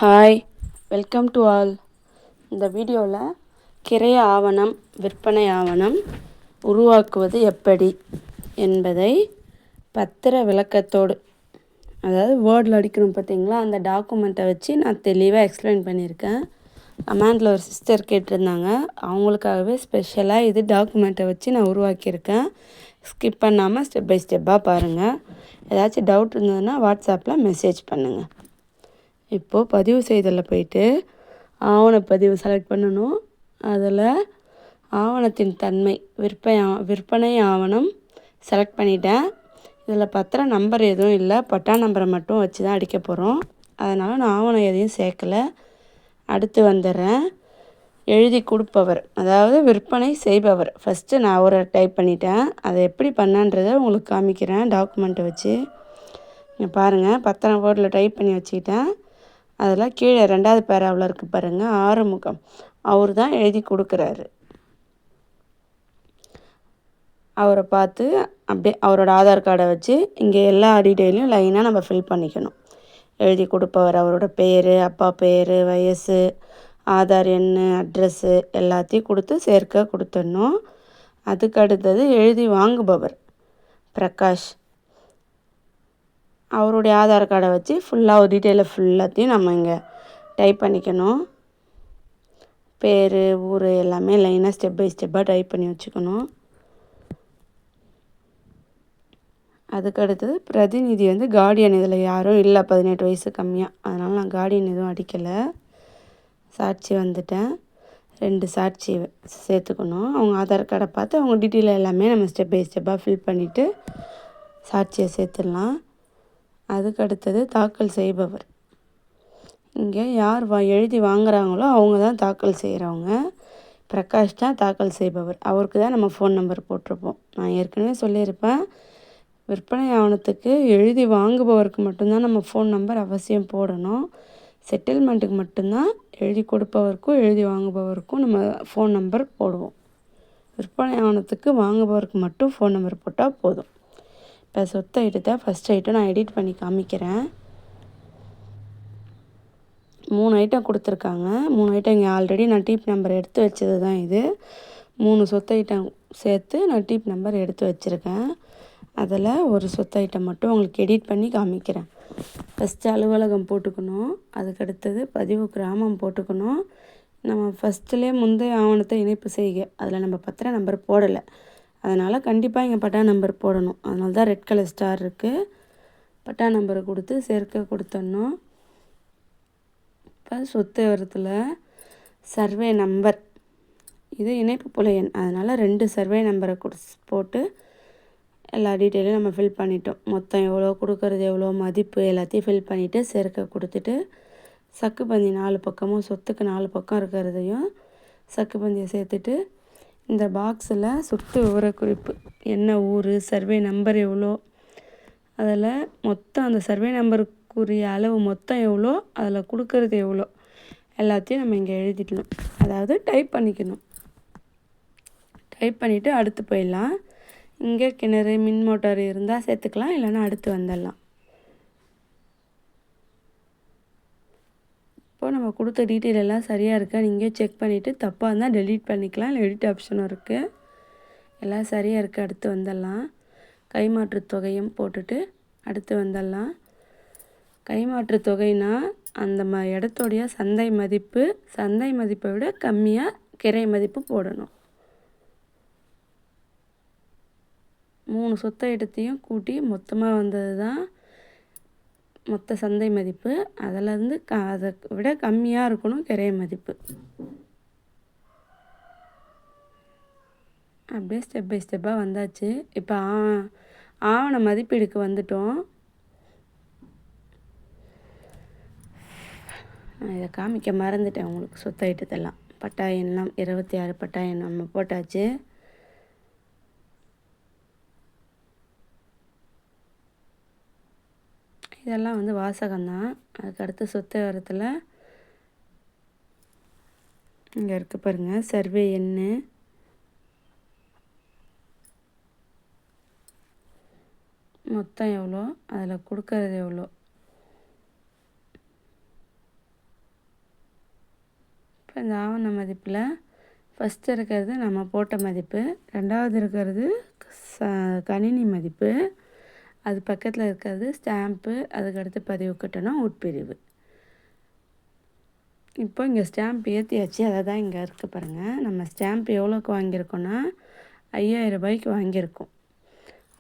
Hi, welcome to all. இந்த வீடியோவில் கிரைய ஆவணம், விற்பனை ஆவணம் உருவாக்குவது எப்படி என்பதை பத்திர விளக்கத்தோடு, அதாவது வேர்டில் அடிக்கணும் பார்த்தீங்களா, அந்த டாக்குமெண்ட்டை வச்சு நான் தெளிவாக எக்ஸ்பிளைன் பண்ணியிருக்கேன். கமெண்டில் ஒரு சிஸ்டர் கேட்டிருந்தாங்க, அவங்களுக்காகவே ஸ்பெஷலாக இது டாக்குமெண்ட்டை வச்சு நான் உருவாக்கியிருக்கேன். ஸ்கிப் பண்ணாமல் ஸ்டெப் பை ஸ்டெப்பாக பாருங்கள். ஏதாச்சும் டவுட் இருந்ததுன்னா வாட்ஸ்அப்பில் மெசேஜ் பண்ணுங்கள். இப்போது பதிவு செய்தலில் போயிட்டு ஆவணப்பதிவு செலக்ட் பண்ணணும். அதில் ஆவணத்தின் தன்மை விற்பனை ஆவணம் செலக்ட் பண்ணிட்டேன். இதில் பத்திர நம்பர் எதுவும் இல்லை, பட்டா நம்பரை மட்டும் வச்சு தான் அடிக்க போகிறோம். அதனால் நான் ஆவணம் எதையும் சேர்க்கலை. அடுத்து வந்துடுறேன். எழுதி கொடுப்பவர், அதாவது விற்பனை செய்பவர். ஃபஸ்ட்டு நான் அவரை டைப் பண்ணிட்டேன். அதை எப்படி பண்ணன்றதை உங்களுக்கு காமிக்கிறேன் டாக்குமெண்ட்டை வச்சு. இங்கே பாருங்கள், பத்திரம் வேர்டில் டைப் பண்ணி வச்சுக்கிட்டேன். அதில் கீழே 2வது பேராவில் இருக்குது பாருங்கள், ஆறுமுகம். அவர் தான் எழுதி கொடுக்குறாரு. அவரை பார்த்து அப்படியே அவரோட ஆதார் கார்டை வச்சு இங்கே எல்லா டீட்டெயிலையும் லைனாக நம்ம ஃபில் பண்ணிக்கணும். எழுதி கொடுப்பவர், அவரோட பேர், அப்பா பேர், வயசு, ஆதார் எண், அட்ரஸ்ஸு எல்லாத்தையும் கொடுத்துடணும். அதுக்கு அடுத்தது எழுதி வாங்குபவர் பிரகாஷ். அவருடைய ஆதார் கார்டை வச்சு ஃபுல்லாக ஒரு டீட்டெயிலை ஃபுல்லாத்தையும் நம்ம இங்கே டைப் பண்ணிக்கணும். பேர், ஊர் எல்லாமே லைனாக ஸ்டெப் பை ஸ்டெப்பாக டைப் பண்ணி வச்சுக்கணும். அதுக்கு அடுத்தது பிரதிநிதி கார்டியன். இதில் யாரும் இல்லை 18 வயசு கம்மியாக, அதனால் நான் கார்டியன் எதுவும் அடிக்கலை. சாட்சி வந்துட்டேன். 2 சாட்சி சேர்த்துக்கணும். அவங்க ஆதார் கார்டை பார்த்து அவங்க டீட்டெயில் எல்லாமே நம்ம ஸ்டெப் பை ஸ்டெப்பாக ஃபில் பண்ணிவிட்டு சாட்சியை சேர்த்துடலாம். அதுக்கு அடுத்தது தாக்கல் செய்பவர். இங்கே யார் எழுதி வாங்குகிறாங்களோ அவங்க தான் தாக்கல் செய்கிறவங்க. பிரகாஷ் தான் தாக்கல் செய்பவர். அவருக்கு தான் நம்ம ஃபோன் நம்பர் போட்டிருப்போம். நான் ஏற்கனவே சொல்லியிருப்பேன், விற்பனை ஆவணத்துக்கு எழுதி வாங்குபவருக்கு மட்டும்தான் நம்ம ஃபோன் நம்பர் அவசியம் போடணும். செட்டில்மெண்ட்டுக்கு மட்டும்தான் எழுதி கொடுப்பவருக்கும் எழுதி வாங்குபவருக்கும் நம்ம ஃபோன் நம்பர் போடுவோம். விற்பனை ஆவணத்துக்கு வாங்குபவருக்கு மட்டும் ஃபோன் நம்பர் போட்டால் போதும். இப்போ சொத்து ஐட்டத்தை ஃபஸ்ட் ஐட்டம் நான் எடிட் பண்ணி காமிக்கிறேன். 3 ஐட்டம் கொடுத்துருக்காங்க. 3 ஐட்டம் இங்கே ஆல்ரெடி நான் டீப் நம்பர் எடுத்து வச்சது தான் இது. 3 சொத்து ஐட்டம் சேர்த்து நான் டீப் நம்பர் எடுத்து வச்சுருக்கேன். அதில் ஒரு சொத்து ஐட்டம் மட்டும் உங்களுக்கு எடிட் பண்ணி காமிக்கிறேன். ஃபஸ்ட்டு அலுவலகம் போட்டுக்கணும். அதுக்கடுத்தது பதிவு கிராமம் போட்டுக்கணும். நம்ம ஃபஸ்ட்டுலேயே முந்தைய ஆவணத்தை இணைப்பு செய்க, அதில் நம்ம பத்திர நம்பர் போடலை. அதனால் கண்டிப்பாக இங்கே பட்டா நம்பர் போடணும். அதனால தான் ரெட் கலர் ஸ்டார் இருக்குது. பட்டா நம்பரை கொடுத்து சேர்க்க கொடுத்துடணும். இப்போ சொத்து விவரத்தில் சர்வே நம்பர், இது இணைப்பு புல எண், அதனால் 2 சர்வே நம்பரை போட்டு எல்லா டீட்டெயிலையும் நம்ம ஃபில் பண்ணிட்டோம். மொத்தம் எவ்வளோ, கொடுக்கறது எவ்வளோ, மதிப்பு எல்லாத்தையும் ஃபில் பண்ணிவிட்டு சேர்க்க கொடுத்துட்டு சக்குப்பந்தி 4 பக்கமும், சொத்துக்கு 4 பக்கம் இருக்கிறதையும் சக்குப்பந்தியை சேர்த்துட்டு இந்த பாக்ஸில் சொத்து விவரக்குறிப்பு, என்ன ஊர், சர்வே நம்பர் எவ்வளோ, அதில் மொத்தம் அந்த சர்வே நம்பருக்குரிய அளவு மொத்தம் எவ்வளோ, அதில் கொடுக்கறது எவ்வளோ எல்லாத்தையும் நம்ம இங்கே எழுதிக்கணும். அதாவது டைப் பண்ணிக்கணும். டைப் பண்ணிவிட்டு அடுத்து போயிடலாம். இங்கே கிணறு, மின் மோட்டார் இருந்தால் சேர்த்துக்கலாம், இல்லைன்னா அடுத்து வந்துடலாம். இப்போது நம்ம கொடுத்த டீட்டெயில் எல்லாம் சரியாக இருக்கா நீங்கள் செக் பண்ணிவிட்டு தப்பாக இருந்தால் டெலீட் பண்ணிக்கலாம், இல்லை எடிட் ஆப்ஷனும் இருக்குது. எல்லாம் சரியாக இருக்குது. அடுத்து வந்துடலாம். கைமாற்று தொகையும் போட்டுட்டு அடுத்து வந்துடலாம். கைமாற்று தொகைனா அந்த இடத்தோடைய சந்தை மதிப்பை விட கம்மியாக கிரை மதிப்பு போடணும். 3 சொத்து ஐட்டத்தையும் கூட்டி மொத்தமாக வந்தது தான் மொத்த சந்தை மதிப்பு. அதிலேருந்து அதை விட கம்மியாக இருக்கணும் கிரை மதிப்பு. அப்படியே ஸ்டெப் பை ஸ்டெப்பாக வந்தாச்சு. இப்போ ஆவண மதிப்பீடுக்கு வந்துட்டோம். நான் இதை காமிக்க மறந்துட்டேன் உங்களுக்கு. சொத்து ஐட்டத்தெல்லாம் பட்டா எண்ணம் 26 பட்டா எண்ணம் நம்ம போட்டாச்சு. இதெல்லாம் வாசகம்தான். அதுக்கடுத்து சொத்து விவரத்தில் இங்கே இருக்குது பாருங்கள், சர்வே எண், மொத்தம் எவ்வளோ, அதில் கொடுக்கறது எவ்வளோ, இப்போ இந்த ஆவண மதிப்பில் ஃபஸ்ட்டு இருக்கிறது நம்ம போட்ட மதிப்பு, ரெண்டாவது இருக்கிறது கணினி மதிப்பு, அது பக்கத்தில் இருக்கிறது ஸ்டாம்ப்பு, அதுக்கடுத்து பதிவு கட்டணம், உட்பிரிவு. இப்போ இங்கே ஸ்டாம்ப் ஏற்றியாச்சு, அதை தான் இங்கே இருக்குது பாருங்கள். நம்ம ஸ்டாம்ப் எவ்வளோக்கு வாங்கியிருக்கோன்னா 5000 ரூபாய்க்கு வாங்கியிருக்கோம்.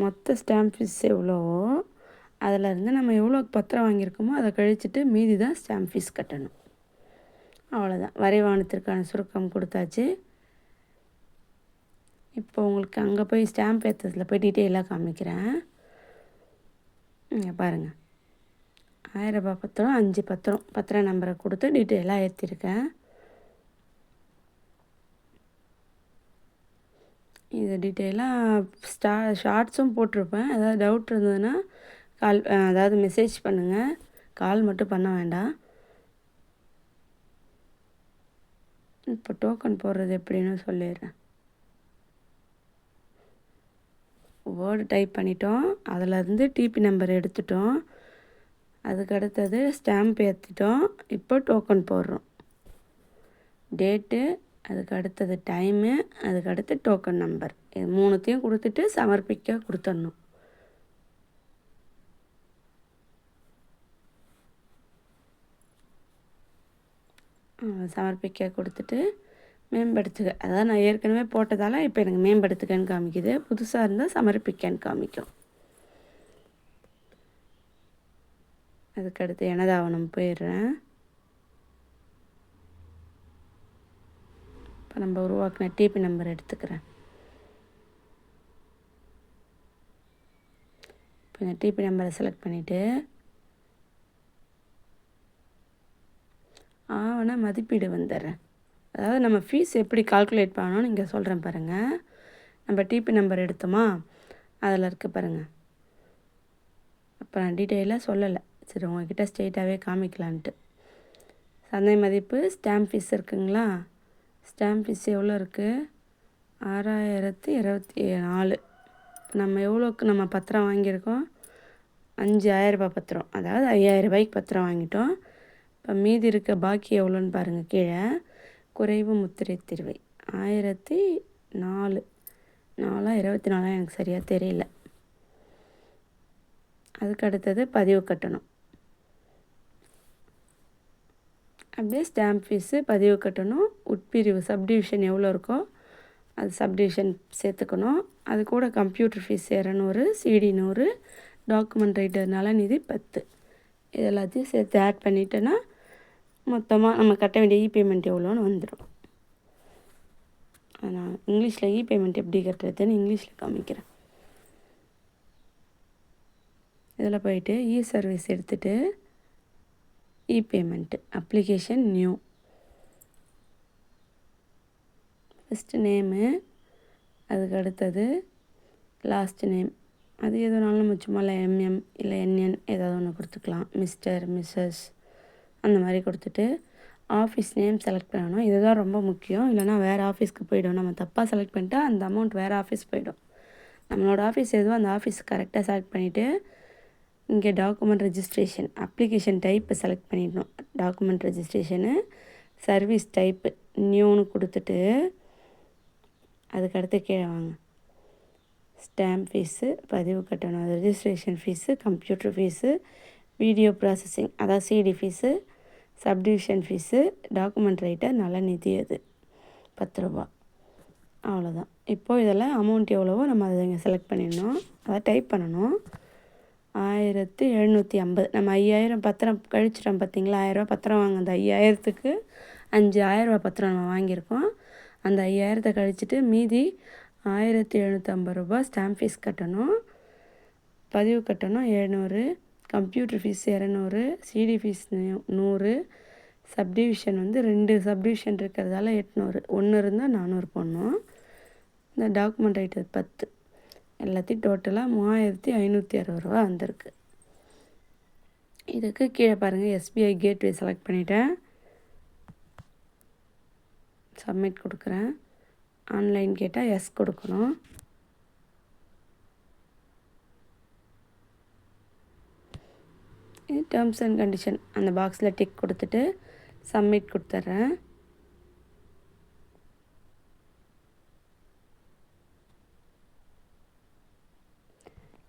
மொத்த ஸ்டாம்ப் ஃபீஸ் எவ்வளவோ அதிலேருந்து நம்ம எவ்வளோக்கு பத்திரம் வாங்கியிருக்கோமோ அதை கழிச்சிட்டு மீதி தான் ஸ்டாம்ப் ஃபீஸ் கட்டணும். அவ்வளோதான். வரைவானத்திற்கான சுருக்கம் கொடுத்தாச்சு. இப்போ உங்களுக்கு அங்கே போய் ஸ்டாம்ப் ஏற்றத்தில் போய் டீட்டெயிலாக காமிக்கிறேன். இங்கே பாருங்கள், 1000 ரூபாய் பத்திரம் 5 பத்திர நம்பரை கொடுத்து டீட்டெயிலாக ஏற்றிருக்கேன். இது டீட்டெயிலாக ஷார்ட்ஸும் போட்டிருப்பேன். ஏதாவது டவுட் இருந்ததுன்னா அதாவது மெசேஜ் பண்ணுங்கள், கால் மட்டும் பண்ண வேண்டாம். இப்போ டோக்கன் போடுறது எப்படின்னு சொல்லிடுறேன். வேர்டு டைப் பண்ணிட்டோம், அதிலேருந்து டிபி நம்பர் எடுத்துட்டோம், அதுக்கு அடுத்தது ஸ்டாம்ப் ஏற்றிட்டோம். இப்போ டோக்கன் போடுறோம். டேட்டு, அதுக்கு அடுத்தது டைமு, அதுக்கு அடுத்து டோக்கன் நம்பர், இது மூணுத்தையும் கொடுத்துட்டு சமர்ப்பிக்க கொடுத்துடணும். சமர்ப்பிக்க கொடுத்துட்டு மேம்படுத்துக, அதாவது நான் ஏற்கனவே போட்டதால் இப்போ எனக்கு மேம்படுத்துக்கன்னு காமிக்குது. புதுசாக இருந்தால் சமர்ப்பிக்கன்னு காமிக்கும். அதுக்கடுத்து எனது ஆவணம் போயிடுறேன். இப்போ நம்ம உருவாக்கின டிபி நம்பர் எடுத்துக்கிறேன். இப்போ இந்த டிபி நம்பரை செலக்ட் பண்ணிவிட்டு ஆவண மதிப்பீடு வந்துடுறேன். அதாவது நம்ம ஃபீஸ் எப்படி கால்குலேட் பண்ணணும்னு இங்கே சொல்கிறேன் பாருங்கள். நம்ம டிபி நம்பர் எடுத்தோமா, அதில் இருக்குது பாருங்கள். அப்போ நான் டீட்டெயிலாக சொல்லலை, சரி உங்கள்கிட்ட ஸ்ட்ரெயிட்டாகவே காமிக்கலான்ட்டு. சந்தை மதிப்பு ஸ்டாம்ப் ஃபீஸ் இருக்குங்களா, ஸ்டாம்ப் ஃபீஸ் எவ்வளோ இருக்குது, 6024. நம்ம எவ்வளோக்கு நம்ம பத்திரம் வாங்கியிருக்கோம், 5000 ரூபாய் பத்திரம், அதாவது 5000 ரூபாய்க்கு பத்திரம் வாங்கிட்டோம். இப்போ மீதி இருக்க பாக்கி எவ்வளோன்னு பாருங்கள். கீழே குறைவு முத்திரை தீர்வை 1004, 24 எனக்கு சரியாக தெரியல. அதுக்கு அடுத்தது பதிவு கட்டணம். அப்படியே ஸ்டாம்ப் ஃபீஸு, பதிவு கட்டணம், உட்பிரிவு சப்டிவிஷன் எவ்வளோ இருக்கோ அது சப்டிவிஷன் சேர்த்துக்கணும். அது கூட computer fees 200, CD 100, document writer நலநிதி 10. இது எல்லாத்தையும் சேர்த்து ஆட் பண்ணிட்டோன்னா மொத்தமாக நம்ம கட்ட வேண்டிய பேமெண்ட் எவ்வளோன்னு வந்துடும். நான் இங்கிலீஷில் பேமெண்ட் எப்படி கட்டுறதுன்னு இங்கிலீஷில் காமிக்கிறேன். இதில் போயிட்டு சர்வீஸ் எடுத்துகிட்டு payment application new, first name, அதுக்கு அடுத்தது லாஸ்ட் நேம், அது எதுனாலும் நம்ம சும்மா இல்லை எம்எம் இல்லை என்என் ஏதாவது ஒன்று கொடுத்துக்கலாம். மிஸ்டர், மிஸ்ஸஸ் அந்த மாதிரி கொடுத்துட்டு ஆஃபீஸ் நேம் செலக்ட் பண்ணணும். இதுதான் ரொம்ப முக்கியம், இல்லைனா வேறு ஆஃபீஸ்க்கு போய்டும். நம்ம தப்பாக செலக்ட் பண்ணிட்டா அந்த அமௌண்ட் வேறு ஆஃபீஸ் போய்டும். நம்மளோட ஆஃபீஸ் எதுவோ அந்த ஆஃபீஸ் கரெக்டாக செலக்ட் பண்ணிவிட்டு இங்கே டாக்குமெண்ட் ரெஜிஸ்ட்ரேஷன் அப்ளிகேஷன் டைப்பை செலக்ட் பண்ணிடணும். டாக்குமெண்ட் ரெஜிஸ்ட்ரேஷனு, சர்வீஸ் டைப்பு நியூன்னு கொடுத்துட்டு அதுக்கடுத்து கீழே வாங்க, ஸ்டாம்ப் ஃபீஸு, பதிவு கட்டணம், registration fees, computer fees, video processing அதாவது CD fees, subdivision fees, document writer நலநிதி, அது 10 ரூபா. அவ்வளோதான். இப்போது இதெல்லாம் அமௌண்ட் எவ்வளவோ நம்ம அதை இங்கே செலக்ட் பண்ணிடணும், அதை டைப் பண்ணணும். 1750. நம்ம 5000 பத்திரம் கழிச்சிட்டோம் பார்த்தீங்களா, 1000 ரூபா பத்திரம் வாங்க, அந்த 5000த்துக்கு 5000 ரூபா பத்திரம் நம்ம வாங்கியிருக்கோம். அந்த 5000த்தை கழிச்சிட்டு மீதி 1750 ரூபா ஸ்டாம்ப் ஃபீஸ் கட்டணும், பதிவு கட்டணும் 700, computer fees 200, CD fees 100, subdivision 2 subdivision இருக்கிறதால 800, 1 இருந்தால் 400 போடணும். இந்த டாக்குமெண்ட் ரைட்டர் 10, எல்லாத்தையும் டோட்டலாக 3560 ரூபா வந்திருக்கு. இதுக்கு கீழே பாருங்கள், எஸ்பிஐ கேட்வே செலக்ட் பண்ணிவிட்டேன், சப்மிட் கொடுக்குறேன். ஆன்லைன் கேட்டால் எஸ் கொடுக்கணும். இது டேர்ம்ஸ் அண்ட் கண்டிஷன் அந்த பாக்ஸில் டிக் கொடுத்துட்டு சப்மிட் கொடுத்துட்றேன்.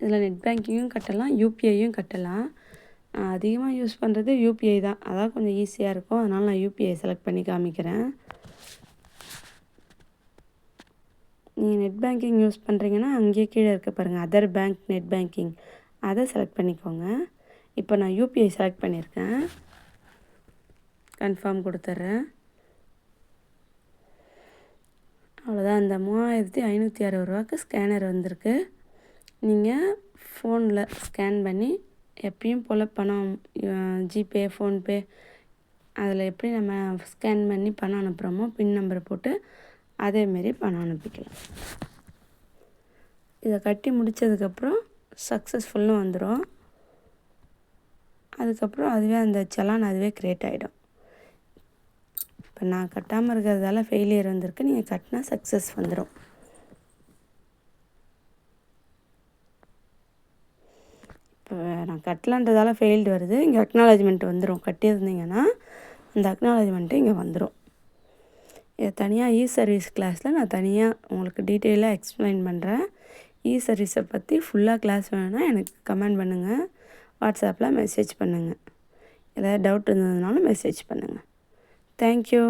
இதில் நெட் பேங்கிங்கும் கட்டலாம், யூபிஐயும் கட்டலாம். அதிகமாக யூஸ் பண்ணுறது யூபிஐ தான். அதான் கொஞ்சம் ஈஸியாக இருக்கும். அதனால் நான் யூபிஐ செலக்ட் பண்ணி காமிக்கிறேன். நீங்கள் நெட் பேங்கிங் யூஸ் பண்ணுறீங்கன்னா அங்கேயே கீழே இருக்க பாருங்கள், அதர் பேங்க் நெட் பேங்கிங், அதை செலக்ட் பண்ணிக்கோங்க. இப்போ நான் யூபிஐ செலக்ட் பண்ணியிருக்கேன். கன்ஃபார்ம் கொடுத்துட்றேன். அவ்வளோதான். அந்த 3560 ரூபாய்க்கு ஸ்கேனர் வந்திருக்கு. நீங்கள் ஃபோனில் ஸ்கேன் பண்ணி எப்பயும் போல் பணம் ஜிபே, ஃபோன்பே அதில் எப்படி நம்ம ஸ்கேன் பண்ணி பணம் அனுப்புகிறோமோ பின் நம்பர் போட்டு அதேமாரி பணம் அனுப்பிக்கலாம். இதை கட்டி முடித்ததுக்கப்புறம் சக்ஸஸ்ஃபுல்னு வந்துடும். அதுக்கப்புறம் அதுவே அந்த சலான் அதுவே க்ரியேட் ஆகிடும். இப்போ நான் கட்டாமல் இருக்கிறதால ஃபெயிலியர் வந்திருக்கு. நீங்கள் கட்டினா சக்ஸஸ் வந்துடும். இப்போ நான் கட்டலான்றதால ஃபெயில்டு வருது. இங்கே அக்னாலஜ்மெண்ட் வந்துடும். கட்டியிருந்தீங்கன்னா அந்த அக்னாலஜ்மெண்ட்டு இங்கே வந்துடும். இதை தனியாக சர்வீஸ் கிளாஸில் நான் தனியாக உங்களுக்கு டீட்டெயிலாக எக்ஸ்பிளைன் பண்ணுறேன். சர்வீஸை பற்றி ஃபுல்லாக கிளாஸ் வேணும்னா எனக்கு கமெண்ட் பண்ணுங்கள், வாட்ஸ்அப்பில் மெசேஜ் பண்ணுங்கள். ஏதாவது டவுட் இருந்ததுனாலும் மெசேஜ் பண்ணுங்கள். தேங்க்யூ.